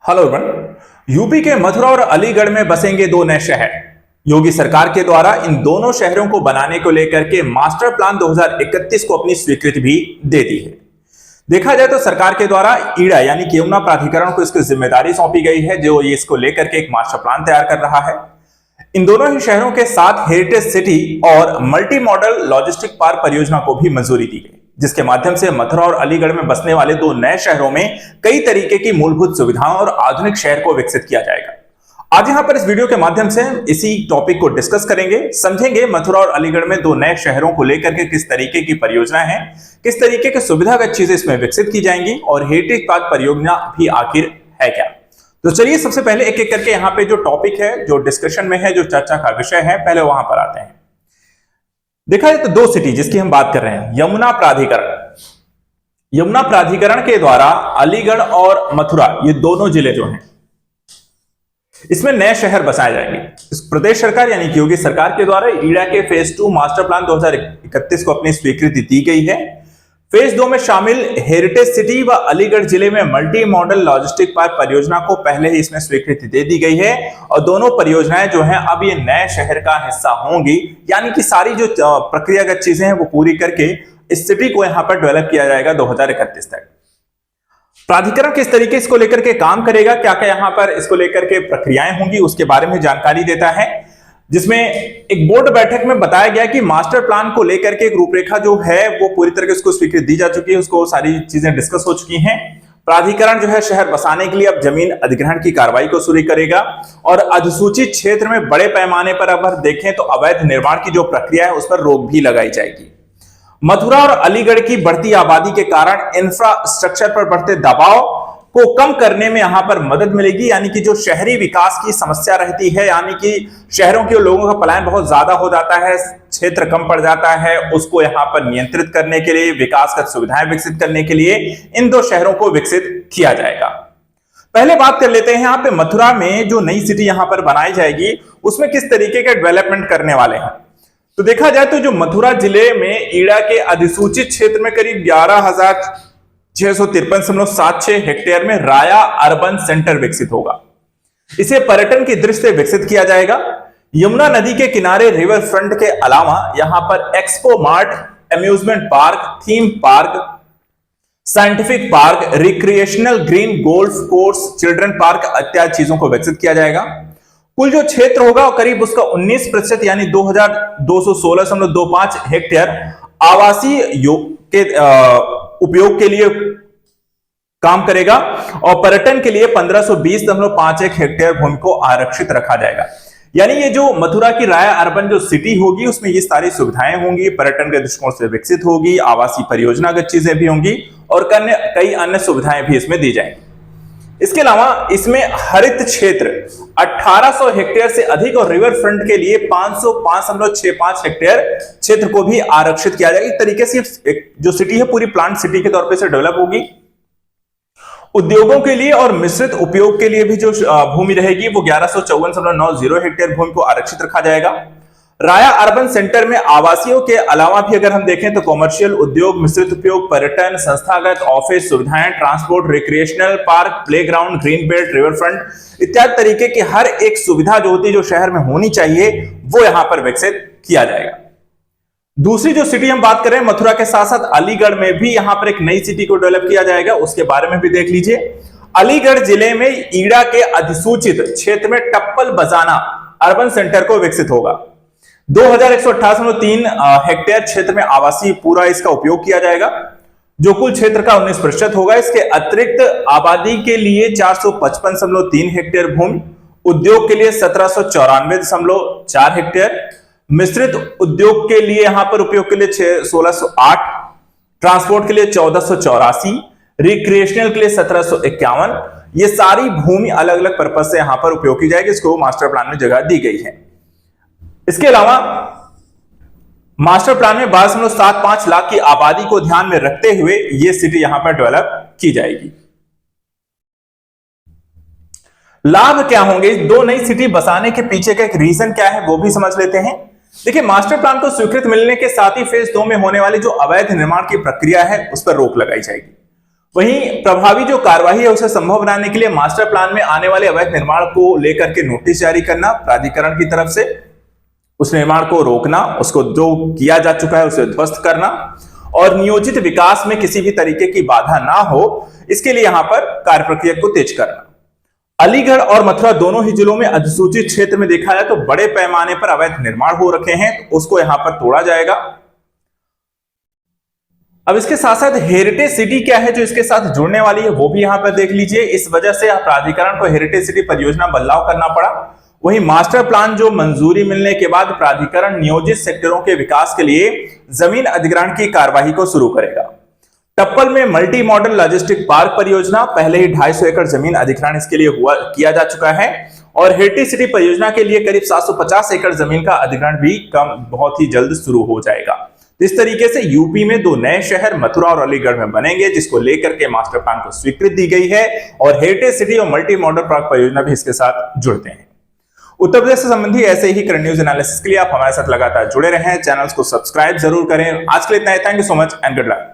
Hello everyone. UP के मथुरा और अलीगढ़ में बसेंगे दो नए शहर। योगी सरकार के द्वारा इन दोनों शहरों को बनाने को लेकर के मास्टर प्लान 2031 को अपनी स्वीकृति भी दे दी है। देखा जाए तो सरकार के द्वारा ईड़ा यानी कि यमुना प्राधिकरण को इसकी जिम्मेदारी सौंपी गई है, जो ये इसको लेकर के एक मास्टर प्लान तैयार कर रहा है। इन दोनों ही शहरों के साथ हेरिटेज सिटी और मल्टी मॉडल लॉजिस्टिक पार्क परियोजना को भी मंजूरी दी गई, जिसके माध्यम से मथुरा और अलीगढ़ में बसने वाले दो नए शहरों में कई तरीके की मूलभूत सुविधाओं और आधुनिक शहर को विकसित किया जाएगा। आज यहां पर इस वीडियो के माध्यम से इसी टॉपिक को डिस्कस करेंगे, समझेंगे मथुरा और अलीगढ़ में दो नए शहरों को लेकर के किस तरीके की परियोजना है, किस तरीके के सुविधागत चीजें इसमें विकसित की जाएंगी और हेरिटेज पार्क परियोजना भी आखिर है क्या। तो चलिए सबसे पहले एक एक करके यहाँ पे जो टॉपिक है, जो डिस्कशन में है, जो चर्चा का विषय है, पहले वहां पर आते हैं। देखा जाए तो दो सिटी जिसकी हम बात कर रहे हैं, यमुना प्राधिकरण। यमुना प्राधिकरण के द्वारा अलीगढ़ और मथुरा ये दोनों जिले जो हैं, इसमें नए शहर बसाए जाएंगे। इस प्रदेश सरकार यानी कि योगी सरकार के द्वारा ईड़ा के फेज 2 मास्टर प्लान 2031 को अपनी स्वीकृति दी गई है। फेज 2 में शामिल हेरिटेज सिटी व अलीगढ़ जिले में मल्टी मॉडल लॉजिस्टिक पार्क परियोजना को पहले ही इसमें स्वीकृति दे दी गई है और दोनों परियोजनाएं जो हैं अब ये नए शहर का हिस्सा होंगी, यानी कि सारी जो प्रक्रियागत चीजें हैं वो पूरी करके इस सिटी को यहां पर डेवलप किया जाएगा 2031 तक। प्राधिकरण किस तरीके इसको लेकर के काम करेगा, क्या क्या यहां पर इसको लेकर के प्रक्रियाएं होंगी, उसके बारे में जानकारी देता है, जिसमें एक बोर्ड बैठक में बताया गया कि मास्टर प्लान को लेकर के एक रूपरेखा जो है वो पूरी तरह से उसको स्वीकृति दी जा चुकी है, उसको सारी चीजें डिस्कस हो चुकी हैं। प्राधिकरण जो है शहर बसाने के लिए अब जमीन अधिग्रहण की कार्रवाई को शुरू करेगा और अधिसूचित क्षेत्र में बड़े पैमाने पर अगर देखें तो अवैध निर्माण की जो प्रक्रिया है उस पर रोक भी लगाई जाएगी। मथुरा और अलीगढ़ की बढ़ती आबादी के कारण इंफ्रास्ट्रक्चर पर बढ़ते दबाव को कम करने में यहां पर मदद मिलेगी, यानी कि जो शहरी विकास की समस्या रहती है, यानी कि शहरों के लोगों का पलायन बहुत ज्यादा हो जाता है, क्षेत्र कम पड़ जाता है, उसको यहां पर नियंत्रित करने के लिए, विकास का सुविधाएं विकसित करने के लिए इन दो शहरों को विकसित किया जाएगा। पहले बात कर लेते हैं यहाँ पे मथुरा में जो नई सिटी यहां पर बनाई जाएगी उसमें किस तरीके के डेवलपमेंट करने वाले हैं। तो देखा जाए तो जो मथुरा जिले में ईड़ा के अधिसूचित क्षेत्र में करीब 11,653.76 हेक्टेयर में राया अर्बन सेंटर विकसित होगा। इसे पर्यटन की दृष्टि से विकसित किया जाएगा। यमुना नदी के किनारे रिवर फ्रंट के अलावा यहां पर expo mart, amusement park, theme park, scientific park, recreational green golf course, children park इत्यादि चीजों को विकसित किया जाएगा। कुल जो क्षेत्र होगा करीब उसका 19% यानी 2216.25 हेक्टेयर आवासीय के उपयोग के लिए काम करेगा और पर्यटन के लिए 1520.51 हेक्टेयर भूमि को आरक्षित रखा जाएगा। यानी ये जो मथुरा की राया अर्बन जो सिटी होगी उसमें ये सारी सुविधाएं होंगी, पर्यटन के दृष्टिकोण से विकसित होगी, आवासीय परियोजनागत चीजें भी होंगी और कई अन्य सुविधाएं भी इसमें दी जाएंगी। इसके अलावा इसमें हरित क्षेत्र 1800 हेक्टेयर से अधिक और रिवर फ्रंट के लिए 505.65 हेक्टेयर क्षेत्र को भी आरक्षित किया जाएगा। इस तरीके से जो सिटी है पूरी प्लांट सिटी के तौर पे से डेवलप होगी। उद्योगों के लिए और मिश्रित उपयोग के लिए भी जो भूमि रहेगी वो 1154.90 हेक्टेयर भूमि को आरक्षित रखा जाएगा। राया अर्बन सेंटर में आवासियों के अलावा भी अगर हम देखें तो कॉमर्शियल उद्योग, मिश्रित उपयोग, पर्यटन, संस्थागत ऑफिस सुविधाएं, transport, recreational park, playground, green belt, river front इत्यादि तरीके की हर एक सुविधा जो होती है जो शहर में होनी चाहिए वो यहां पर विकसित किया जाएगा। दूसरी जो सिटी हम बात कर रहे हैं मथुरा के साथ साथ अलीगढ़ में भी यहां पर एक नई सिटी को डेवलप किया जाएगा, उसके बारे में भी देख लीजिए। अलीगढ़ जिले में ईड़ा के अधिसूचित क्षेत्र में टप्पल बजाना अर्बन सेंटर को विकसित होगा। 2128.3 हेक्टेयर क्षेत्र में आवासीय पूरा इसका उपयोग किया जाएगा, जो कुल क्षेत्र का 19% होगा। इसके अतिरिक्त आबादी के लिए 455.3 हेक्टेयर भूमि, उद्योग के लिए 1794.4 हेक्टेयर, मिश्रित उद्योग के लिए यहां पर उपयोग के लिए 1608, ट्रांसपोर्ट के लिए 1484, रिक्रिएशनल के लिए 1751। ये सारी भूमि अलग अलग पर्पज से यहां पर उपयोग की जाएगी, इसको मास्टर प्लान में जगह दी गई है। इसके अलावा मास्टर प्लान में 12.75 लाख की आबादी को ध्यान में रखते हुए यह सिटी यहां पर डेवलप की जाएगी। लाभ क्या होंगे दो नई सिटी बसाने के पीछे का एक रीजन क्या है वो भी समझ लेते हैं। देखिए, मास्टर प्लान को स्वीकृत मिलने के साथ ही फेज 2 में होने वाली जो अवैध निर्माण की प्रक्रिया है उस पर रोक लगाई जाएगी। वहीं प्रभावी जो कार्यवाही है उसे संभव बनाने के लिए मास्टर प्लान में आने वाले अवैध निर्माण को लेकर के नोटिस जारी करना प्राधिकरण की तरफ से, उस निर्माण को रोकना, उसको जो किया जा चुका है उसे ध्वस्त करना और नियोजित विकास में किसी भी तरीके की बाधा ना हो, इसके लिए यहां पर कार्य प्रक्रिया को तेज करना। अलीगढ़ और मथुरा दोनों ही जिलों में अधिसूचित क्षेत्र में देखा जाए तो बड़े पैमाने पर अवैध निर्माण हो रखे हैं, तो उसको यहां पर तोड़ा जाएगा। अब इसके साथ साथ हेरिटेज सिटी क्या है जो इसके साथ जुड़ने वाली है, वो भी यहां पर देख लीजिए। इस वजह से प्राधिकरण को हेरिटेज सिटी परियोजना बदलाव करना पड़ा। वहीं मास्टर प्लान जो मंजूरी मिलने के बाद प्राधिकरण नियोजित सेक्टरों के विकास के लिए जमीन अधिग्रहण की कार्यवाही को शुरू करेगा। टप्पल में मल्टी मॉडल लॉजिस्टिक पार्क परियोजना, पहले ही 250 एकड़ जमीन अधिग्रहण इसके लिए किया जा चुका है और हेरिटेज सिटी परियोजना के लिए करीब 750 एकड़ जमीन का अधिग्रहण भी बहुत ही जल्द शुरू हो जाएगा। इस तरीके से यूपी में 2 नए शहर मथुरा और अलीगढ़ में बनेंगे, जिसको लेकर के मास्टर प्लान को स्वीकृति दी गई है और हेरिटेज सिटी और मल्टी मॉडल पार्क परियोजना भी इसके साथ जुड़ते हैं। उत्तर प्रदेश से संबंधी ऐसे ही करंट न्यूज एनालिसिस के लिए आप हमारे साथ लगातार जुड़े रहें, चैनल्स को सब्सक्राइब जरूर करें। आज के लिए इतना ही, thank you so much and good luck.